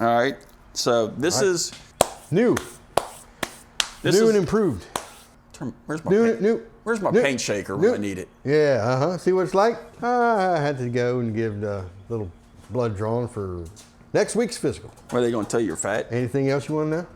All right. So this is new. This New is, and improved. Where's my paint shaker when I need it? Yeah, See what it's like? I had to go and give the little blood drawn for next week's physical. What are they going to tell you you're fat? Anything else you want to know?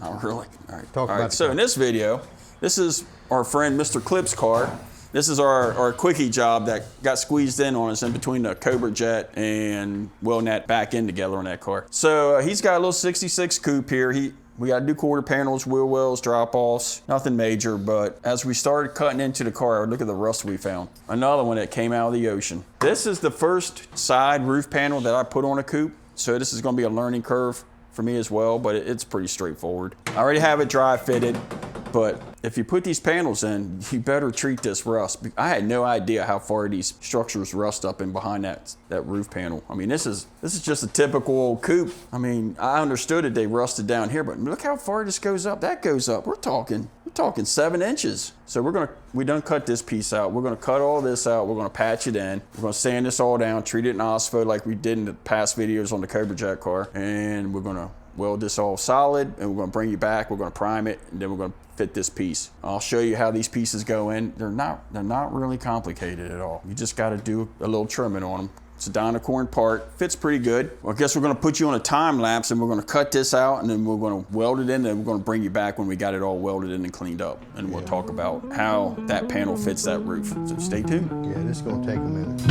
Not really. All right. Talk about So in this video, this is our friend Mr. Klipp's car. This is our quickie job that got squeezed in on us in between the Cobra Jet and welding that back end together on that car. So he's got a little 66 coupe here. We got to do quarter panels, wheel wells, drop-offs, nothing major, but as we started cutting into the car, look at the rust we found. Another one that came out of the ocean. This is the first side roof panel that I put on a coupe, so this is going to be a learning curve for me as well, but it's pretty straightforward. I already have it dry fitted, but if you put these panels in, you better treat this rust. I had no idea how far these structures rust up in behind that roof panel. I mean, this is just a typical old coupe. I mean, I understood it, they rusted down here, but look how far this goes up. That goes up. We're talking 7 inches. So we done cut this piece out. We're gonna cut all this out. We're gonna patch it in. We're gonna sand this all down, treat it in OSPO like we did in the past videos on the Cobra Jet car. And we're gonna weld this all solid, and we're gonna bring you back. We're gonna prime it, and then we're gonna fit this piece. I'll show you how these pieces go in. They're not really complicated at all. You just gotta do a little trimming on them. It's a Dynacorn part, fits pretty good. Well, I guess we're gonna put you on a time lapse and we're gonna cut this out and then we're gonna weld it in and we're gonna bring you back when we got it all welded in and cleaned up. And we'll talk about how that panel fits that roof. So stay tuned. Yeah, this is gonna take a minute.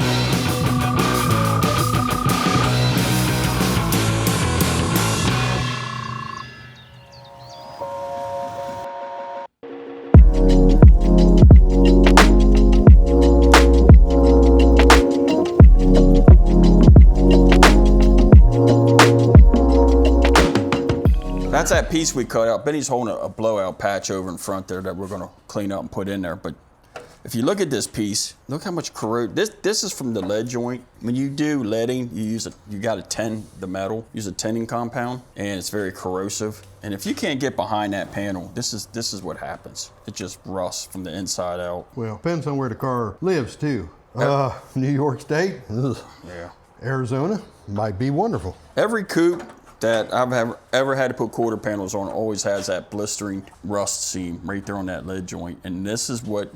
That's that piece we cut out. Benny's holding a blowout patch over in front there that we're gonna clean up and put in there. But if you look at this piece, look how much corrosion. This is from the lead joint. When you do leading, you got to tin the metal, use a tinning compound, and it's very corrosive. And if you can't get behind that panel, this is what happens. It just rusts from the inside out. Well, depends on where the car lives too. New York State, ugh. Yeah. Arizona, might be wonderful. Every coupe that I've ever had to put quarter panels on always has that blistering rust seam right there on that lead joint. And this is what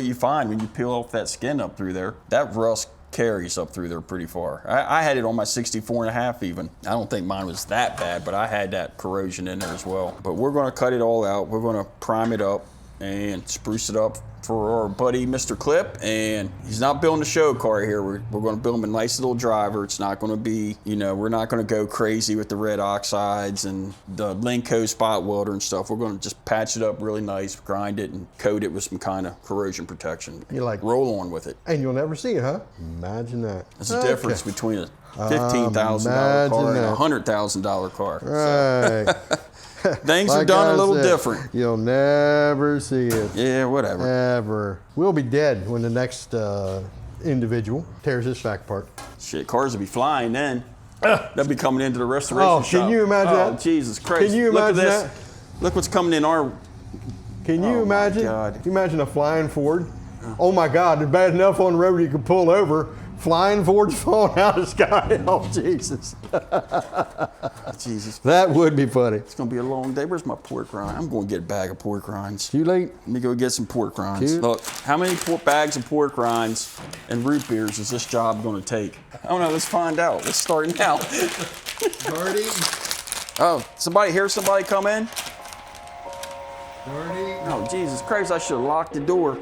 you find when you peel off that skin up through there. That rust carries up through there pretty far. I had it on my 64.5 even. I don't think mine was that bad, but I had that corrosion in there as well. But we're gonna cut it all out. We're gonna prime it up and spruce it up for our buddy Mr. Klipp, and he's not building a show car here. We're going to build him a nice little driver. It's not going to be, we're not going to go crazy with the red oxides and the Lenco spot welder and stuff. We're going to just patch it up really nice, grind it, and coat it with some kind of corrosion protection. You like roll on with it. And you'll never see it, huh? Imagine that. There's a difference between a $15,000 car and a $100,000 car. Right. So. Things are done a little different. You'll never see it. Yeah, whatever. Ever. We'll be dead when the next individual tears this shack apart. Shit, cars will be flying then. They'll be coming into the restoration shop. Can you imagine that? Oh, Jesus Christ. Can you imagine Look at this. that? Look what's coming in our... Can you imagine? My God. Can you imagine a flying Ford? Oh my God, it's bad enough on the road you could pull over. Flying Fords falling out of the sky. Oh, Jesus. Jesus. That would be funny. It's going to be a long day. Where's my pork rind? I'm going to get a bag of pork rinds. Too late. Let me go get some pork rinds. Look, how many bags of pork rinds and root beers is this job going to take? I don't know. Let's find out. Let's start now. Party. Oh, somebody come in? Party. Oh, Jesus Christ. I should have locked the door.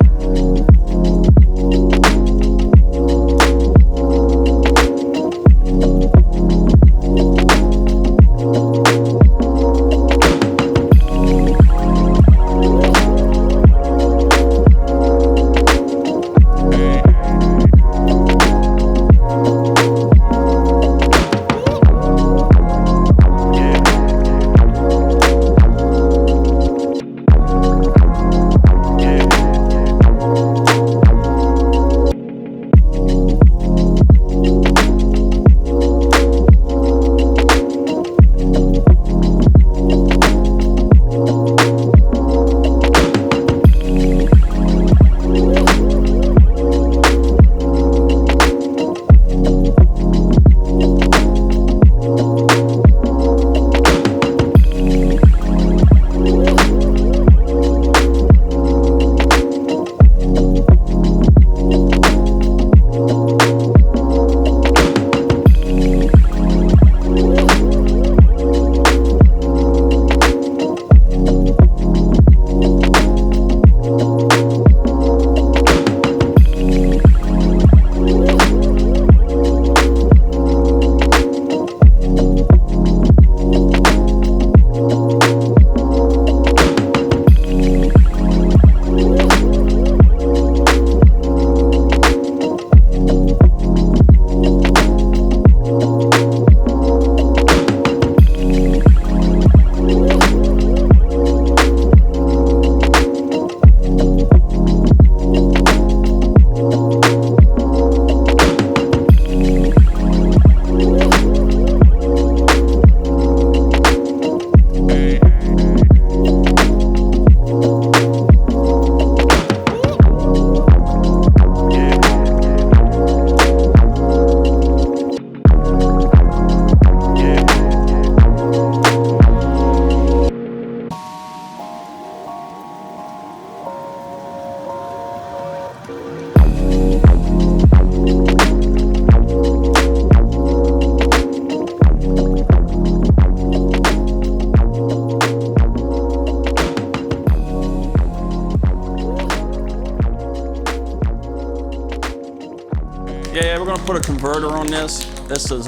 converter on this. This is,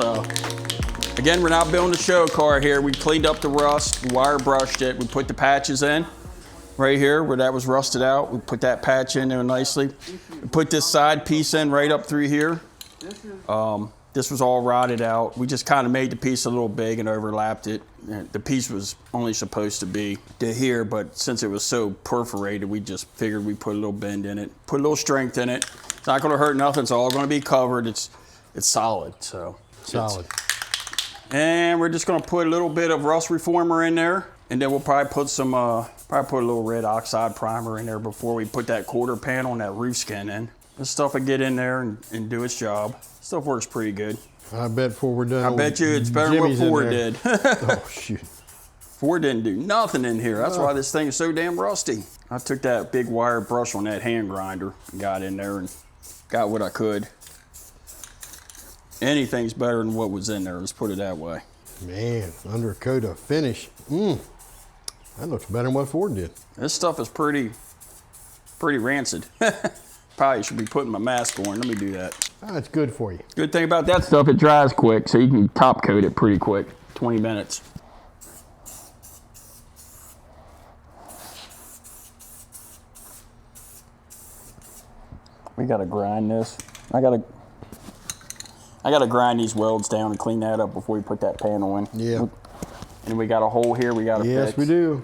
again, we're not building a show car here. We cleaned up the rust, wire brushed it. We put the patches in right here where that was rusted out. We put that patch in there nicely. We put this side piece in right up through here. This was all rotted out. We just kind of made the piece a little big and overlapped it. The piece was only supposed to be to here, but since it was so perforated, we just figured we'd put a little bend in it, put a little strength in it. It's not gonna hurt nothing. It's all gonna be covered. It's solid, so. Solid. And we're just gonna put a little bit of rust reformer in there, and then we'll probably put some, probably put a little red oxide primer in there before we put that quarter panel and that roof skin in. This stuff will get in there and do its job. Stuff works pretty good. I bet before we're done. I bet you it's better than what Ford did. Oh, shoot. Ford didn't do nothing in here. That's why this thing is so damn rusty. I took that big wire brush on that hand grinder and got in there and got what I could. Anything's better than what was in there, let's put it that way. Man, under a coat of finish. That looks better than what Ford did. This stuff is pretty rancid. Probably should be putting my mask on. Let me do that. It's good for you. Good thing about that stuff, it dries quick, so you can top coat it pretty quick, 20 minutes. We gotta grind this. I gotta grind these welds down and clean that up before we put that panel in. Yeah. And we got a hole here we gotta fix. Yes, we do.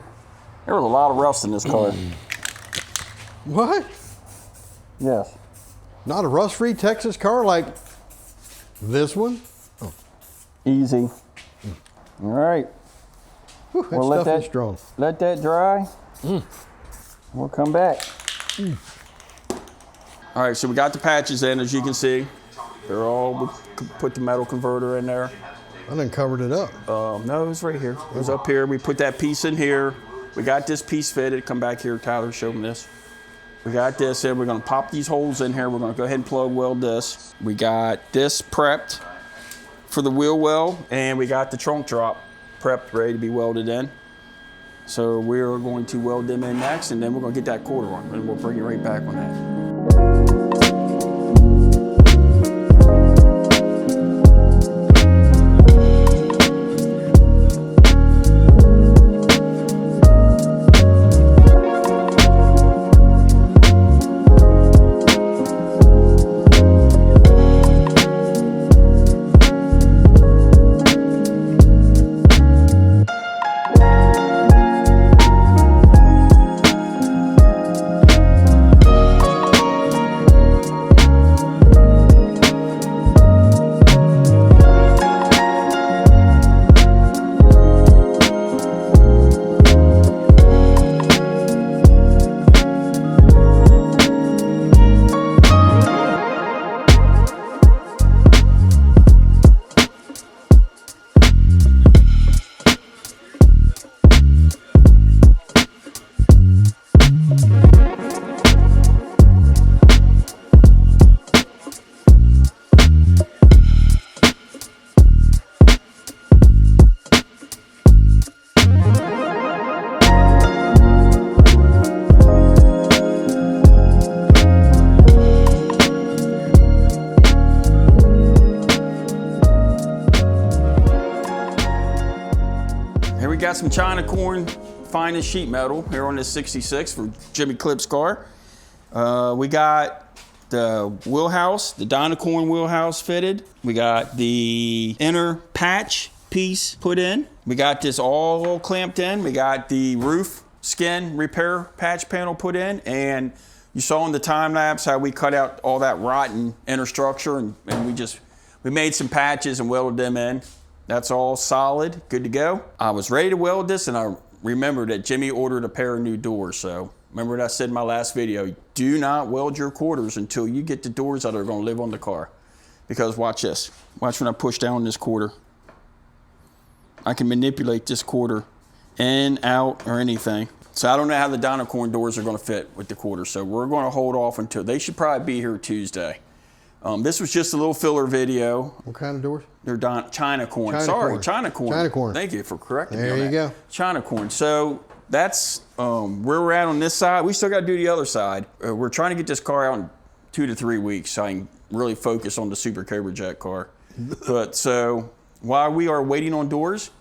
There was a lot of rust in this car. What? Yes. Not a rust-free Texas car like this one? Oh. Easy. All right. Whew, that stuff is strong. Let that dry. We'll come back. All right, so we got the patches in, as you can see. They're all, we put the metal converter in there. I done covered it up. No, it was right here. It was up here. We put that piece in here. We got this piece fitted. Come back here, Tyler, show them this. We got this in. We're gonna pop these holes in here. We're gonna go ahead and plug weld this. We got this prepped for the wheel well, and we got the trunk drop prepped, ready to be welded in. So we're going to weld them in next, and then we're gonna get that quarter on, and we'll bring you right back on that. Got some China corn finest sheet metal here on this 66 for Jimmy Klipp's car. We got the wheelhouse, the Dynacorn wheelhouse fitted. We got the inner patch piece put in. We got this all clamped in. We got the roof skin repair patch panel put in. And you saw in the time lapse how we cut out all that rotten inner structure and we made some patches and welded them in. That's all solid, good to go. I was ready to weld this and I remembered that Jimmy ordered a pair of new doors. So remember what I said in my last video, do not weld your quarters until you get the doors that are gonna live on the car. Because watch this, watch when I push down this quarter. I can manipulate this quarter in, out, or anything. So I don't know how the Dynacorn doors are gonna fit with the quarter. So we're gonna hold off until, they should probably be here Tuesday. This was just a little filler video. What kind of doors? They're China corn. China corn. China corn. Thank you for correcting me. There you go. China corn. So that's where we're at on this side. We still got to do the other side. We're trying to get this car out in 2 to 3 weeks so I can really focus on the Super Cobra Jet car. But so while we are waiting on doors,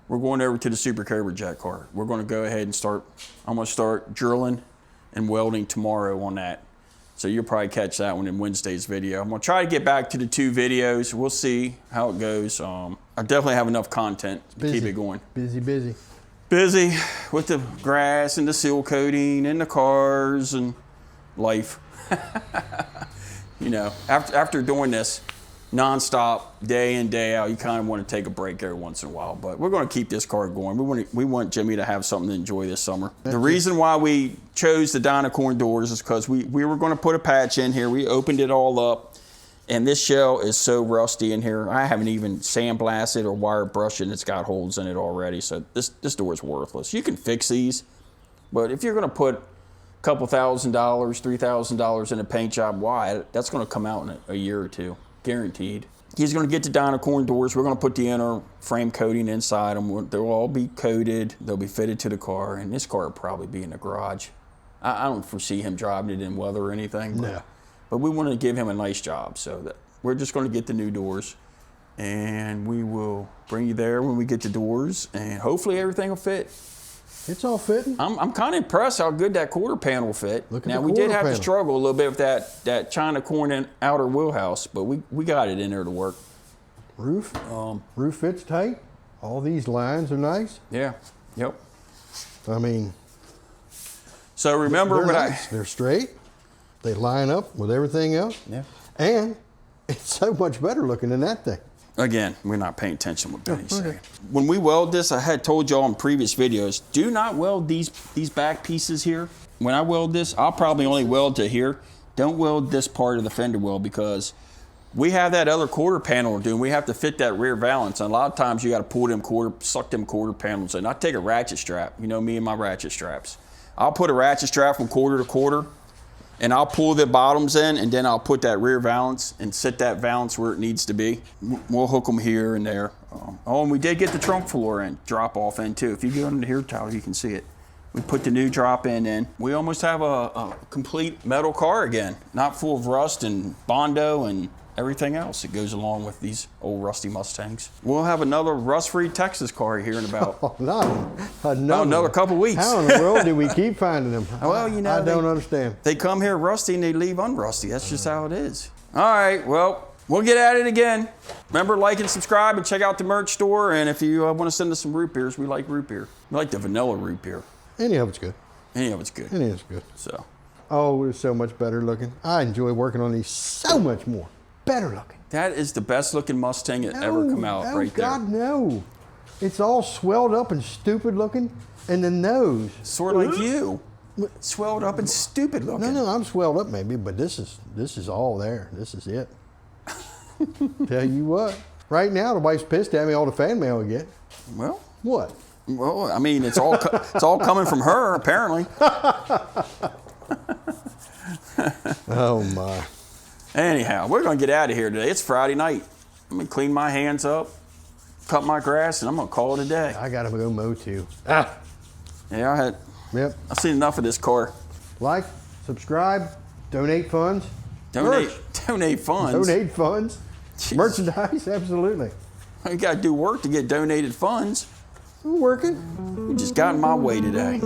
we're going over to the Super Cobra Jet car. We're going to go ahead and I'm going to start drilling and welding tomorrow on that. So you'll probably catch that one in Wednesday's video. I'm going to try to get back to the 2 videos. We'll see how it goes. I definitely have enough content to keep it going. Busy. Busy with the grass and the seal coating and the cars and life. You know, after doing this nonstop, day in, day out, you kind of want to take a break every once in a while. But we're going to keep this car going. We want Jimmy to have something to enjoy this summer. The reason why we chose the Dynacorn doors is because we were going to put a patch in here. We opened it all up, and this shell is so rusty in here. I haven't even sandblasted or wire brushed it, and it's got holes in it already. So this door is worthless. You can fix these, but if you're going to put a couple $1,000, $3,000 in a paint job, why? That's going to come out in a year or two. Guaranteed. He's going to get the Dynacorn doors. We're going to put the inner frame coating inside them. They'll all be coated. They'll be fitted to the car, and this car will probably be in the garage. I don't foresee him driving it in weather or anything. But we want to give him a nice job, so that we're just going to get the new doors, and we will bring you there when we get the doors, and hopefully everything will fit. It's all fitting. I'm kind of impressed how good that quarter panel fit. Now we did have to struggle a little bit with that China corn and outer wheelhouse, but we got it in there to work. Roof fits tight. All these lines are nice. Yeah. Yep. I mean, so remember they're straight. They line up with everything else. Yeah. And it's so much better looking than that thing. Again, we're not paying attention to what Benny's saying. When we weld this, I had told y'all in previous videos, do not weld these back pieces here. When I weld this, I'll probably only weld to here. Don't weld this part of the fender well, because we have that other quarter panel to do, and we have to fit that rear valance. And a lot of times you got to pull suck them quarter panels in. I take a ratchet strap. You know me and my ratchet straps. I'll put a ratchet strap from quarter to quarter, and I'll pull the bottoms in, and then I'll put that rear valance and set that valance where it needs to be. We'll hook them here and there. And we did get the trunk floor in, drop off in too. If you go under here, Tyler, you can see it. We put the new drop in. We almost have a complete metal car again, not full of rust and Bondo and everything else that goes along with these old rusty Mustangs. We'll have another rust-free Texas car here in about another couple weeks. How in the world do we keep finding them? Well, you know, I don't understand. They come here rusty and they leave unrusty. That's just how it is. All right, well, we'll get at it again. Remember, like and subscribe and check out the merch store. And if you want to send us some root beers, we like root beer. We like the vanilla root beer. Any of it's good. Any of it's good. Any of it's good. So. Oh, it's so much better looking. I enjoy working on these so much more. Better looking. That is the best looking Mustang that ever come out right there. God, no. It's all swelled up and stupid looking. And the nose. Sort of like you. Swelled up and stupid looking. No, I'm swelled up maybe, but this is all there. This is it. Tell you what. Right now, the wife's pissed at me all the fan mail I get. Well. What? Well, I mean, it's all coming from her, apparently. Oh, my. Anyhow, we're going to get out of here today. It's Friday night. I'm going to clean my hands up, cut my grass, and I'm going to call it a day. I got to go mow, too. Yeah, I've seen enough of this car. Like, subscribe, donate funds. Donate funds? Donate funds. Jeez. Merchandise, absolutely. You got to do work to get donated funds. I'm working. You just got in my way today.